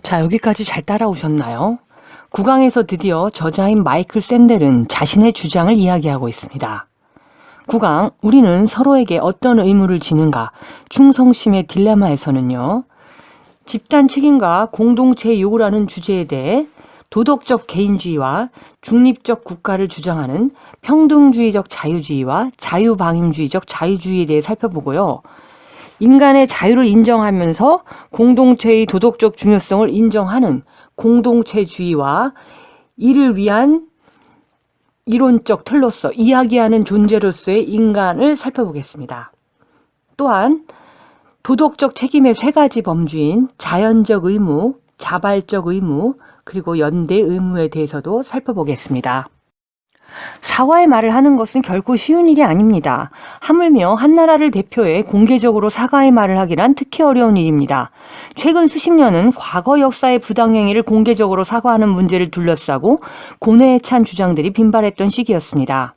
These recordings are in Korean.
자, 여기까지 잘 따라오셨나요? 국왕에서 드디어 저자인 마이클 샌델은 자신의 주장을 이야기하고 있습니다. 국왕, 우리는 서로에게 어떤 의무를 지는가? 충성심의 딜레마에서는요. 집단 책임과 공동체의 요구라는 주제에 대해 도덕적 개인주의와 중립적 국가를 주장하는 평등주의적 자유주의와 자유방임주의적 자유주의에 대해 살펴보고요. 인간의 자유를 인정하면서 공동체의 도덕적 중요성을 인정하는 공동체주의와 이를 위한 이론적 틀로서 이야기하는 존재로서의 인간을 살펴보겠습니다. 또한 도덕적 책임의 세 가지 범주인 자연적 의무, 자발적 의무, 그리고 연대 의무에 대해서도 살펴보겠습니다. 사과의 말을 하는 것은 결코 쉬운 일이 아닙니다. 하물며 한 나라를 대표해 공개적으로 사과의 말을 하기란 특히 어려운 일입니다. 최근 수십 년은 과거 역사의 부당행위를 공개적으로 사과하는 문제를 둘러싸고 고뇌에 찬 주장들이 빈발했던 시기였습니다.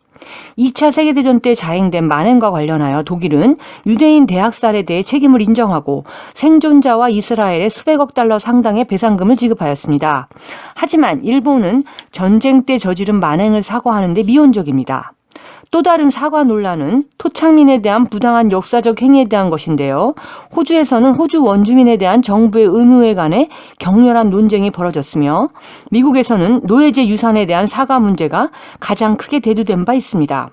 2차 세계대전 때 자행된 만행과 관련하여 독일은 유대인 대학살에 대해 책임을 인정하고 생존자와 이스라엘에 수백억 달러 상당의 배상금을 지급하였습니다. 하지만 일본은 전쟁 때 저지른 만행을 사과하는 데 미온적입니다. 또 다른 사과 논란은 토착민에 대한 부당한 역사적 행위에 대한 것인데요. 호주에서는 호주 원주민에 대한 정부의 의무에 관해 격렬한 논쟁이 벌어졌으며 미국에서는 노예제 유산에 대한 사과 문제가 가장 크게 대두된 바 있습니다.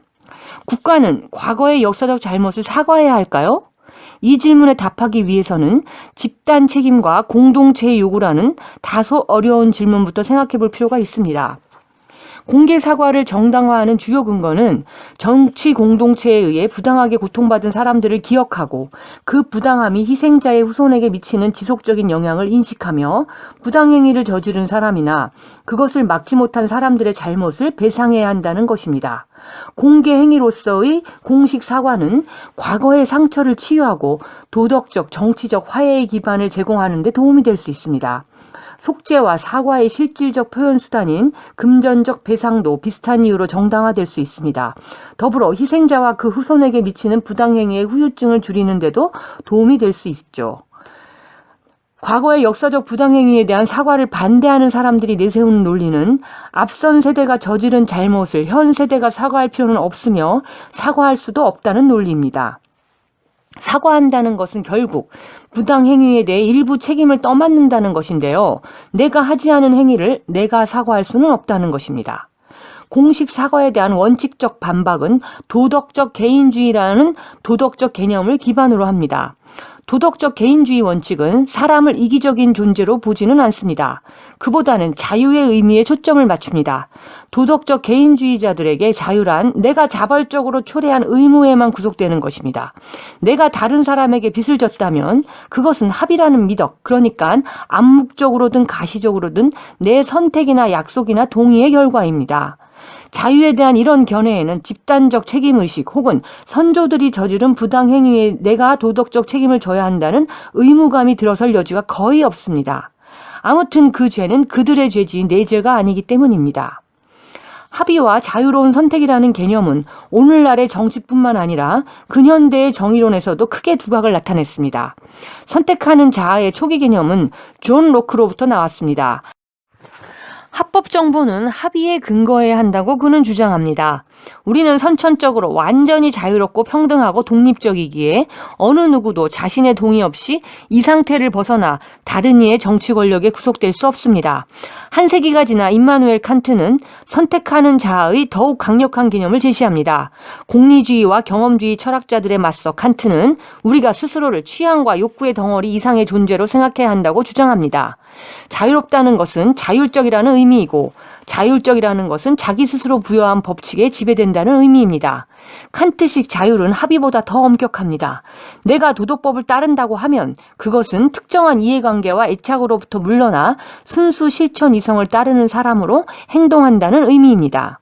국가는 과거의 역사적 잘못을 사과해야 할까요? 이 질문에 답하기 위해서는 집단 책임과 공동체의 요구라는 다소 어려운 질문부터 생각해 볼 필요가 있습니다. 공개 사과를 정당화하는 주요 근거는 정치 공동체에 의해 부당하게 고통받은 사람들을 기억하고 그 부당함이 희생자의 후손에게 미치는 지속적인 영향을 인식하며 부당행위를 저지른 사람이나 그것을 막지 못한 사람들의 잘못을 배상해야 한다는 것입니다. 공개 행위로서의 공식 사과는 과거의 상처를 치유하고 도덕적, 정치적 화해의 기반을 제공하는 데 도움이 될 수 있습니다. 속죄와 사과의 실질적 표현 수단인 금전적 배상도 비슷한 이유로 정당화될 수 있습니다. 더불어 희생자와 그 후손에게 미치는 부당행위의 후유증을 줄이는 데도 도움이 될 수 있죠. 과거의 역사적 부당행위에 대한 사과를 반대하는 사람들이 내세우는 논리는 앞선 세대가 저지른 잘못을 현 세대가 사과할 필요는 없으며 사과할 수도 없다는 논리입니다. 사과한다는 것은 결국 부당 행위에 대해 일부 책임을 떠맡는다는 것인데요. 내가 하지 않은 행위를 내가 사과할 수는 없다는 것입니다. 공식 사과에 대한 원칙적 반박은 도덕적 개인주의라는 도덕적 개념을 기반으로 합니다. 도덕적 개인주의 원칙은 사람을 이기적인 존재로 보지는 않습니다. 그보다는 자유의 의미에 초점을 맞춥니다. 도덕적 개인주의자들에게 자유란 내가 자발적으로 초래한 의무에만 구속되는 것입니다. 내가 다른 사람에게 빚을 졌다면 그것은 합의라는 미덕, 그러니까 암묵적으로든 가시적으로든 내 선택이나 약속이나 동의의 결과입니다. 자유에 대한 이런 견해에는 집단적 책임의식 혹은 선조들이 저지른 부당행위에 내가 도덕적 책임을 져야 한다는 의무감이 들어설 여지가 거의 없습니다. 아무튼 그 죄는 그들의 죄지 내 죄가 아니기 때문입니다. 합의와 자유로운 선택이라는 개념은 오늘날의 정치뿐만 아니라 근현대의 정의론에서도 크게 두각을 나타냈습니다. 선택하는 자아의 초기 개념은 존 로크로부터 나왔습니다. 합법정부는 합의에 근거해야 한다고 그는 주장합니다. 우리는 선천적으로 완전히 자유롭고 평등하고 독립적이기에 어느 누구도 자신의 동의 없이 이 상태를 벗어나 다른 이의 정치 권력에 구속될 수 없습니다. 한 세기가 지나 임마누엘 칸트는 선택하는 자아의 더욱 강력한 개념을 제시합니다. 공리주의와 경험주의 철학자들에 맞서 칸트는 우리가 스스로를 취향과 욕구의 덩어리 이상의 존재로 생각해야 한다고 주장합니다. 자유롭다는 것은 자율적이라는 의미이고 자율적이라는 것은 자기 스스로 부여한 법칙에 지배된다는 의미입니다. 칸트식 자율은 합의보다 더 엄격합니다. 내가 도덕법을 따른다고 하면 그것은 특정한 이해관계와 애착으로부터 물러나 순수 실천 이성을 따르는 사람으로 행동한다는 의미입니다.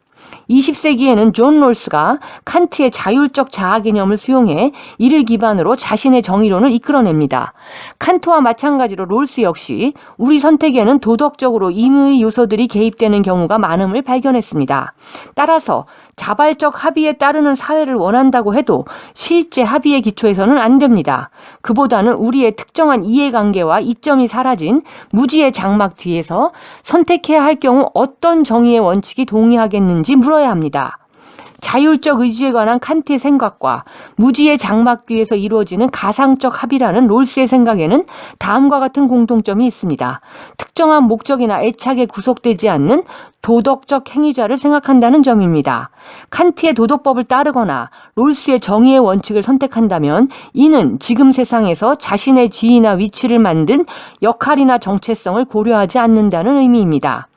20세기에는 존 롤스가 칸트의 자율적 자아 개념을 수용해 이를 기반으로 자신의 정의론을 이끌어냅니다. 칸트와 마찬가지로 롤스 역시 우리 선택에는 도덕적으로 임의의 요소들이 개입되는 경우가 많음을 발견했습니다. 따라서 자발적 합의에 따르는 사회를 원한다고 해도 실제 합의의 기초에서는 안 됩니다. 그보다는 우리의 특정한 이해관계와 이점이 사라진 무지의 장막 뒤에서 선택해야 할 경우 어떤 정의의 원칙이 동의하겠는지 물어야 합니다. 자율적 의지에 관한 칸트의 생각과 무지의 장막 뒤에서 이루어지는 가상적 합의라는 롤스의 생각에는 다음과 같은 공통점이 있습니다. 특정한 목적이나 애착에 구속되지 않는 도덕적 행위자를 생각한다는 점입니다. 칸트의 도덕법을 따르거나 롤스의 정의의 원칙을 선택한다면 이는 지금 세상에서 자신의 지위나 위치를 만든 역할이나 정체성을 고려하지 않는다는 의미입니다.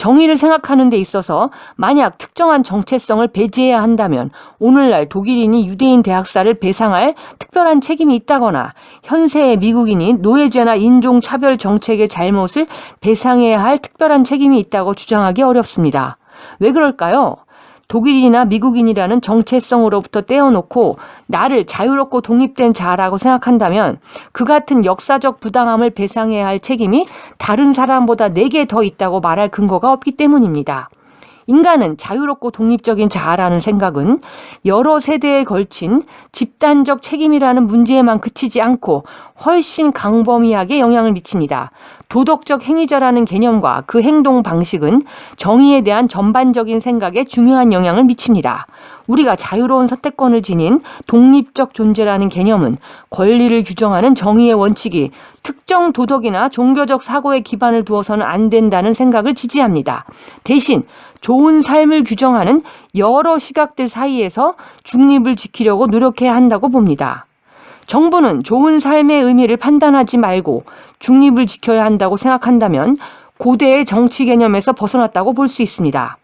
정의를 생각하는 데 있어서 만약 특정한 정체성을 배제해야 한다면 오늘날 독일인이 유대인 대학살을 배상할 특별한 책임이 있다거나 현세의 미국인이 노예제나 인종차별 정책의 잘못을 배상해야 할 특별한 책임이 있다고 주장하기 어렵습니다. 왜 그럴까요? 독일인이나 미국인이라는 정체성으로부터 떼어놓고 나를 자유롭고 독립된 자라고 생각한다면 그 같은 역사적 부당함을 배상해야 할 책임이 다른 사람보다 내게 더 있다고 말할 근거가 없기 때문입니다. 인간은 자유롭고 독립적인 자아라는 생각은 여러 세대에 걸친 집단적 책임이라는 문제에만 그치지 않고 훨씬 광범위하게 영향을 미칩니다. 도덕적 행위자라는 개념과 그 행동 방식은 정의에 대한 전반적인 생각에 중요한 영향을 미칩니다. 우리가 자유로운 선택권을 지닌 독립적 존재라는 개념은 권리를 규정하는 정의의 원칙이 특정 도덕이나 종교적 사고에 기반을 두어서는 안 된다는 생각을 지지합니다. 대신 좋은 삶을 규정하는 여러 시각들 사이에서 중립을 지키려고 노력해야 한다고 봅니다. 정부는 좋은 삶의 의미를 판단하지 말고 중립을 지켜야 한다고 생각한다면 고대의 정치 개념에서 벗어났다고 볼 수 있습니다.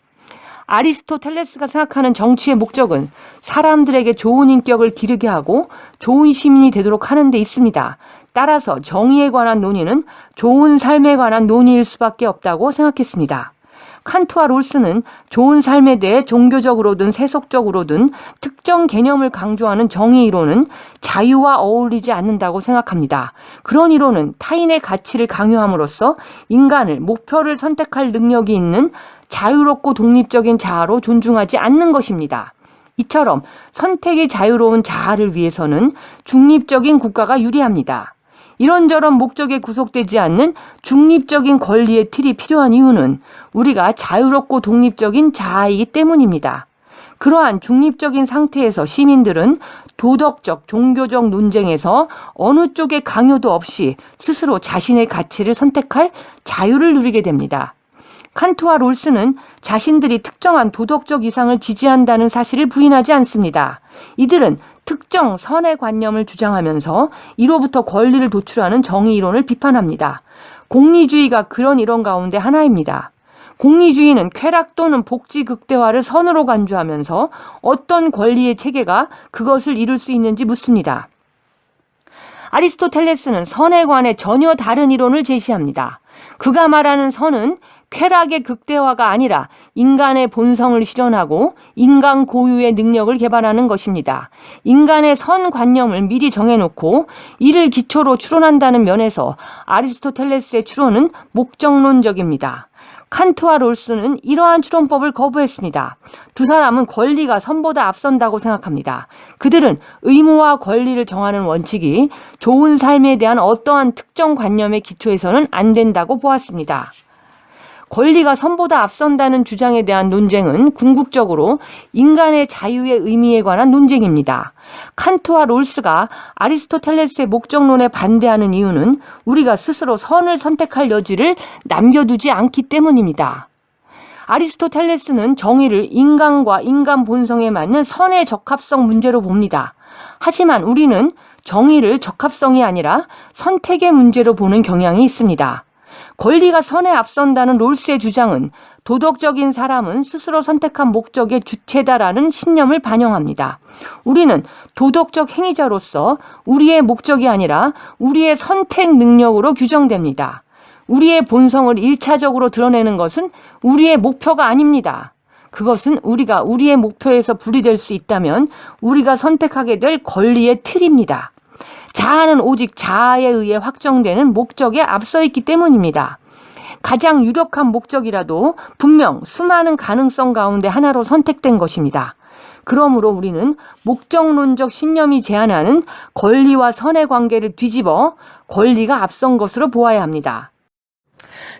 아리스토텔레스가 생각하는 정치의 목적은 사람들에게 좋은 인격을 기르게 하고 좋은 시민이 되도록 하는 데 있습니다. 따라서 정의에 관한 논의는 좋은 삶에 관한 논의일 수밖에 없다고 생각했습니다. 칸트와 롤스는 좋은 삶에 대해 종교적으로든 세속적으로든 특정 개념을 강조하는 정의 이론은 자유와 어울리지 않는다고 생각합니다. 그런 이론은 타인의 가치를 강요함으로써 인간을 목표를 선택할 능력이 있는 자유롭고 독립적인 자아로 존중하지 않는 것입니다. 이처럼 선택이 자유로운 자아를 위해서는 중립적인 국가가 유리합니다. 이런저런 목적에 구속되지 않는 중립적인 권리의 틀이 필요한 이유는 우리가 자유롭고 독립적인 자아이기 때문입니다. 그러한 중립적인 상태에서 시민들은 도덕적, 종교적 논쟁에서 어느 쪽의 강요도 없이 스스로 자신의 가치를 선택할 자유를 누리게 됩니다. 칸트와 롤스는 자신들이 특정한 도덕적 이상을 지지한다는 사실을 부인하지 않습니다. 이들은 특정 선의 관념을 주장하면서 이로부터 권리를 도출하는 정의 이론을 비판합니다. 공리주의가 그런 이론 가운데 하나입니다. 공리주의는 쾌락 또는 복지 극대화를 선으로 간주하면서 어떤 권리의 체계가 그것을 이룰 수 있는지 묻습니다. 아리스토텔레스는 선에 관해 전혀 다른 이론을 제시합니다. 그가 말하는 선은 쾌락의 극대화가 아니라 인간의 본성을 실현하고 인간 고유의 능력을 개발하는 것입니다. 인간의 선관념을 미리 정해놓고 이를 기초로 추론한다는 면에서 아리스토텔레스의 추론은 목적론적입니다. 칸트와 롤스는 이러한 추론법을 거부했습니다. 두 사람은 권리가 선보다 앞선다고 생각합니다. 그들은 의무와 권리를 정하는 원칙이 좋은 삶에 대한 어떠한 특정 관념의 기초에서는 안 된다고 보았습니다. 권리가 선보다 앞선다는 주장에 대한 논쟁은 궁극적으로 인간의 자유의 의미에 관한 논쟁입니다. 칸트와 롤스가 아리스토텔레스의 목적론에 반대하는 이유는 우리가 스스로 선을 선택할 여지를 남겨두지 않기 때문입니다. 아리스토텔레스는 정의를 인간과 인간 본성에 맞는 선의 적합성 문제로 봅니다. 하지만 우리는 정의를 적합성이 아니라 선택의 문제로 보는 경향이 있습니다. 권리가 선에 앞선다는 롤스의 주장은 도덕적인 사람은 스스로 선택한 목적의 주체다라는 신념을 반영합니다. 우리는 도덕적 행위자로서 우리의 목적이 아니라 우리의 선택 능력으로 규정됩니다. 우리의 본성을 1차적으로 드러내는 것은 우리의 목표가 아닙니다. 그것은 우리가 우리의 목표에서 분리될 수 있다면 우리가 선택하게 될 권리의 틀입니다. 자아는 오직 자아에 의해 확정되는 목적에 앞서 있기 때문입니다. 가장 유력한 목적이라도 분명 수많은 가능성 가운데 하나로 선택된 것입니다. 그러므로 우리는 목적론적 신념이 제안하는 권리와 선의 관계를 뒤집어 권리가 앞선 것으로 보아야 합니다.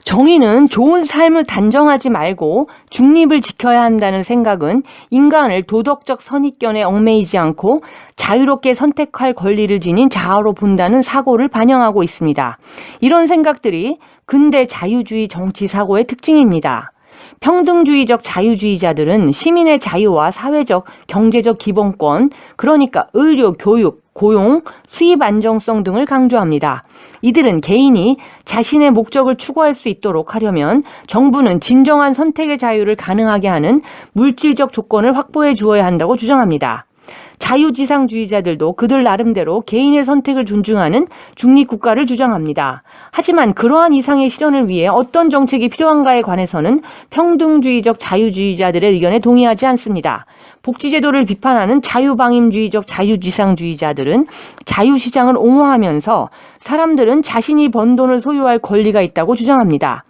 정의는 좋은 삶을 단정하지 말고 중립을 지켜야 한다는 생각은 인간을 도덕적 선입견에 얽매이지 않고 자유롭게 선택할 권리를 지닌 자아로 본다는 사고를 반영하고 있습니다. 이런 생각들이 근대 자유주의 정치 사고의 특징입니다. 평등주의적 자유주의자들은 시민의 자유와 사회적, 경제적 기본권, 그러니까 의료, 교육, 고용, 수입 안정성 등을 강조합니다. 이들은 개인이 자신의 목적을 추구할 수 있도록 하려면 정부는 진정한 선택의 자유를 가능하게 하는 물질적 조건을 확보해 주어야 한다고 주장합니다. 자유지상주의자들도 그들 나름대로 개인의 선택을 존중하는 중립국가를 주장합니다. 하지만 그러한 이상의 실현을 위해 어떤 정책이 필요한가에 관해서는 평등주의적 자유주의자들의 의견에 동의하지 않습니다. 복지제도를 비판하는 자유방임주의적 자유지상주의자들은 자유시장을 옹호하면서 사람들은 자신이 번 돈을 소유할 권리가 있다고 주장합니다.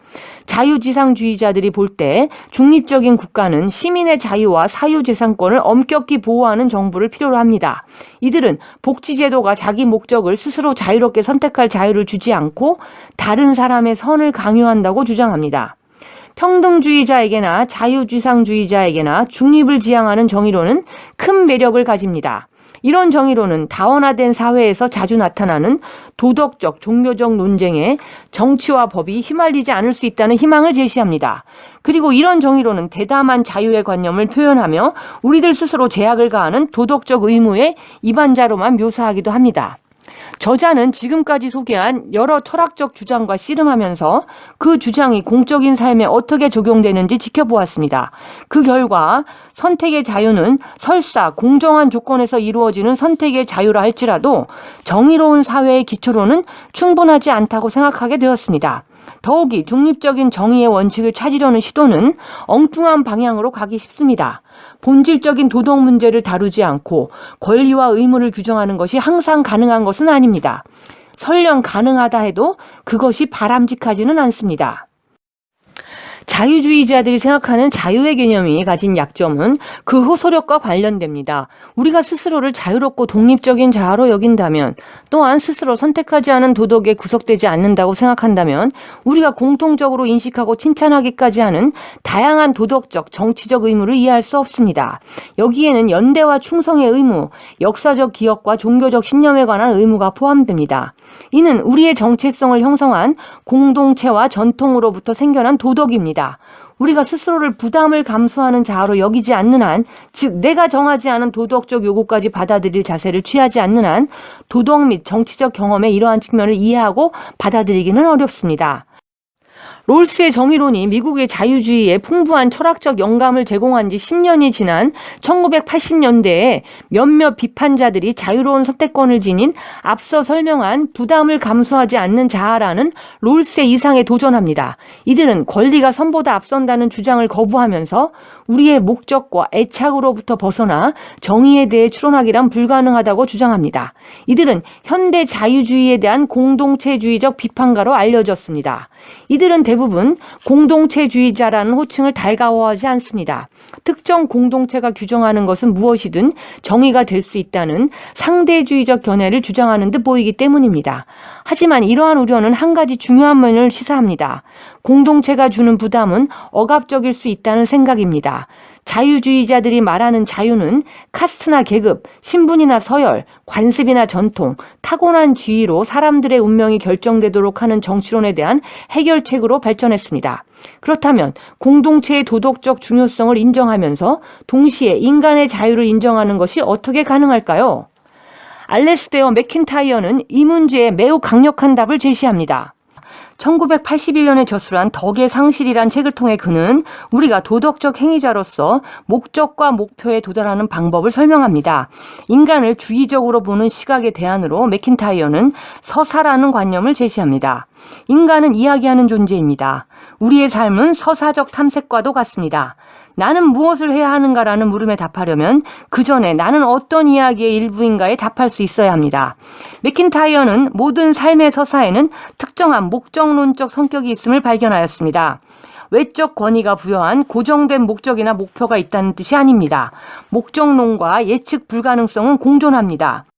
자유지상주의자들이 볼 때 중립적인 국가는 시민의 자유와 사유재산권을 엄격히 보호하는 정부를 필요로 합니다. 이들은 복지제도가 자기 목적을 스스로 자유롭게 선택할 자유를 주지 않고 다른 사람의 선을 강요한다고 주장합니다. 평등주의자에게나 자유지상주의자에게나 중립을 지향하는 정의로는 큰 매력을 가집니다. 이런 정의로는 다원화된 사회에서 자주 나타나는 도덕적, 종교적 논쟁에 정치와 법이 휘말리지 않을 수 있다는 희망을 제시합니다. 그리고 이런 정의로는 대담한 자유의 관념을 표현하며 우리들 스스로 제약을 가하는 도덕적 의무의 이반자로만 묘사하기도 합니다. 저자는 지금까지 소개한 여러 철학적 주장과 씨름하면서 그 주장이 공적인 삶에 어떻게 적용되는지 지켜보았습니다. 그 결과 선택의 자유는 설사 공정한 조건에서 이루어지는 선택의 자유라 할지라도 정의로운 사회의 기초로는 충분하지 않다고 생각하게 되었습니다. 더욱이 중립적인 정의의 원칙을 찾으려는 시도는 엉뚱한 방향으로 가기 쉽습니다. 본질적인 도덕 문제를 다루지 않고 권리와 의무를 규정하는 것이 항상 가능한 것은 아닙니다. 설령 가능하다 해도 그것이 바람직하지는 않습니다. 자유주의자들이 생각하는 자유의 개념이 가진 약점은 그 호소력과 관련됩니다. 우리가 스스로를 자유롭고 독립적인 자아로 여긴다면, 또한 스스로 선택하지 않은 도덕에 구속되지 않는다고 생각한다면 우리가 공통적으로 인식하고 칭찬하기까지 하는 다양한 도덕적, 정치적 의무를 이해할 수 없습니다. 여기에는 연대와 충성의 의무, 역사적 기억과 종교적 신념에 관한 의무가 포함됩니다. 이는 우리의 정체성을 형성한 공동체와 전통으로부터 생겨난 도덕입니다. 우리가 스스로를 부담을 감수하는 자아로 여기지 않는 한, 즉 내가 정하지 않은 도덕적 요구까지 받아들일 자세를 취하지 않는 한 도덕 및 정치적 경험의 이러한 측면을 이해하고 받아들이기는 어렵습니다. 롤스의 정의론이 미국의 자유주의에 풍부한 철학적 영감을 제공한 지 10년이 지난 1980년대에 몇몇 비판자들이 자유로운 선택권을 지닌 앞서 설명한 부담을 감수하지 않는 자아라는 롤스의 이상에 도전합니다. 이들은 권리가 선보다 앞선다는 주장을 거부하면서 우리의 목적과 애착으로부터 벗어나 정의에 대해 추론하기란 불가능하다고 주장합니다. 이들은 현대 자유주의에 대한 공동체주의적 비판가로 알려졌습니다. 이들은 대부분 공동체주의자라는 호칭을 달가워하지 않습니다. 특정 공동체가 규정하는 것은 무엇이든 정의가 될 수 있다는 상대주의적 견해를 주장하는 듯 보이기 때문입니다. 하지만 이러한 우려는 한 가지 중요한 면을 시사합니다. 공동체가 주는 부담은 억압적일 수 있다는 생각입니다. 자유주의자들이 말하는 자유는 카스트나 계급, 신분이나 서열, 관습이나 전통, 타고난 지위로 사람들의 운명이 결정되도록 하는 정치론에 대한 해결책으로 발전했습니다. 그렇다면 공동체의 도덕적 중요성을 인정하면서 동시에 인간의 자유를 인정하는 것이 어떻게 가능할까요? 알래스테어 맥킨타이어는 이 문제에 매우 강력한 답을 제시합니다. 1981년에 저술한 덕의 상실이란 책을 통해 그는 우리가 도덕적 행위자로서 목적과 목표에 도달하는 방법을 설명합니다. 인간을 주의적으로 보는 시각의 대안으로 맥킨타이어는 서사라는 관념을 제시합니다. 인간은 이야기하는 존재입니다. 우리의 삶은 서사적 탐색과도 같습니다. 나는 무엇을 해야 하는가라는 물음에 답하려면 그 전에 나는 어떤 이야기의 일부인가에 답할 수 있어야 합니다. 맥킨타이어는 모든 삶의 서사에는 특정한 목적론적 성격이 있음을 발견하였습니다. 외적 권위가 부여한 고정된 목적이나 목표가 있다는 뜻이 아닙니다. 목적론과 예측 불가능성은 공존합니다.